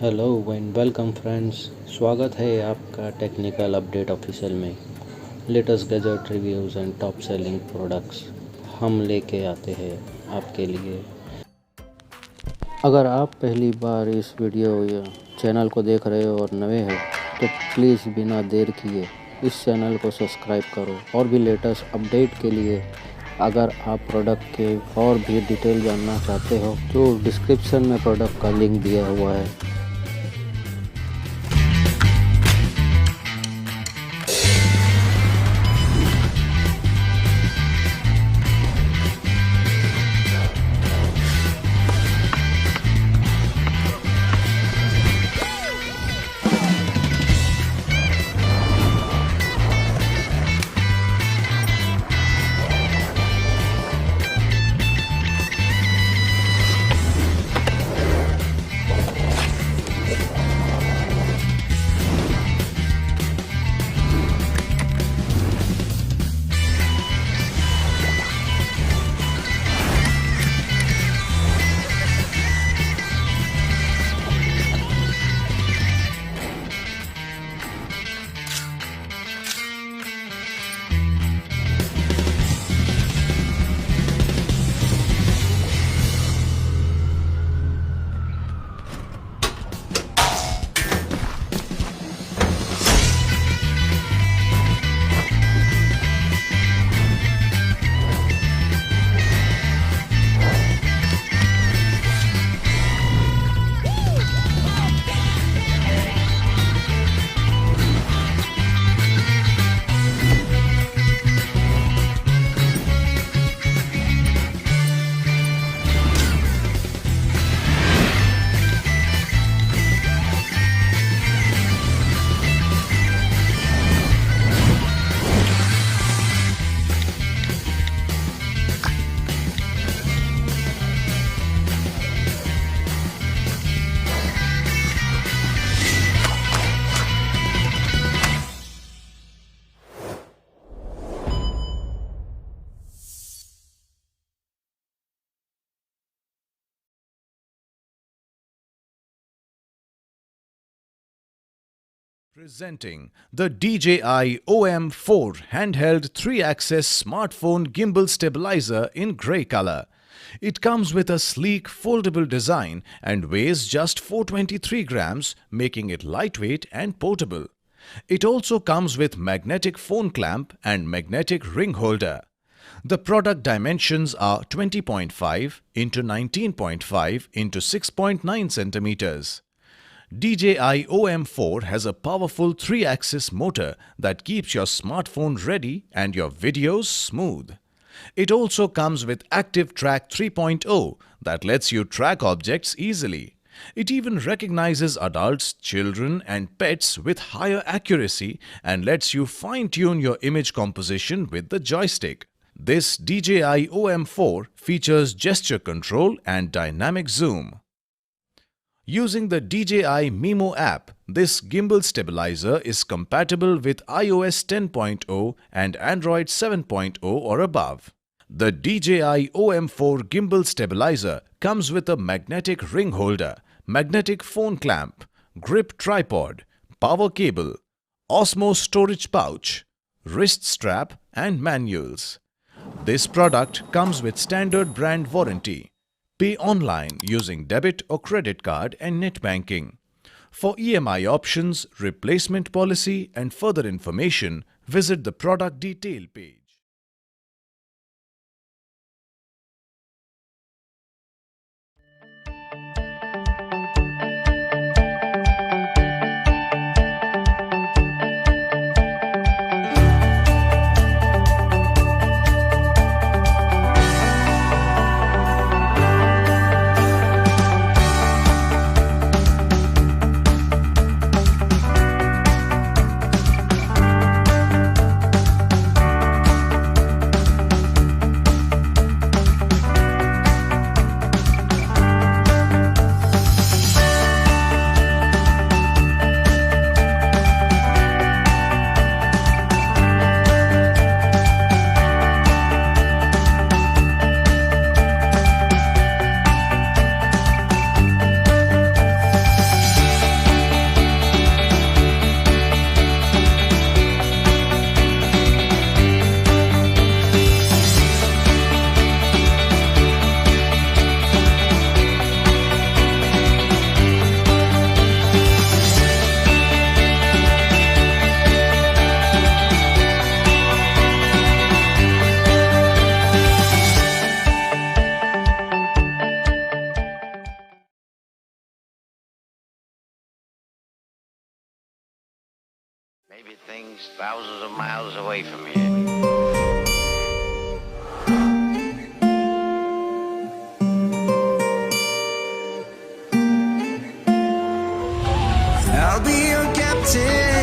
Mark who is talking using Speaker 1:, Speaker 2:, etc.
Speaker 1: Hello and welcome friends. स्वागत है आपका टेक्निकल अपडेट ऑफिशियल में। Latest gadget reviews and top selling products हम लेके आते हैं आपके लिए। अगर आप पहली बार इस वीडियो या चैनल को देख रहे हो और नए हो तो प्लीज़ बिना देर किए इस चैनल को सब्सक्राइब करो। और भी लेटेस्ट अपडेट के लिए अगर आप प्रोडक्ट के और भी डिटेल जानना चाहते हो तो डिस्क्रिप्शन में प्रोडक्ट का लिंक दिया हुआ है।
Speaker 2: Presenting the DJI OM4 handheld 3-axis smartphone gimbal stabilizer in grey color. It comes with a sleek foldable design and weighs just 423 grams, making it lightweight and portable. It also comes with magnetic phone clamp and magnetic ring holder. The product dimensions are 20.5 into 19.5 into 6.9 centimeters. DJI OM4 has a powerful 3-axis motor that keeps your smartphone ready and your videos smooth. It also comes with Active Track 3.0 that lets you track objects easily. It even recognizes adults, children and pets with higher accuracy and lets you fine-tune your image composition with the joystick. This DJI OM4 features gesture control and dynamic zoom. Using the DJI Mimo app, this gimbal stabilizer is compatible with iOS 10.0 and Android 7.0 or above. The DJI OM4 gimbal stabilizer comes with a magnetic ring holder, magnetic phone clamp, grip tripod, power cable, Osmo storage pouch, wrist strap and manuals. This product comes with standard brand warranty. Pay online using debit or credit card and net banking. For EMI options, replacement policy and further information, visit the product detail page.
Speaker 3: Maybe things thousands of miles away from here.
Speaker 4: I'll be your captain.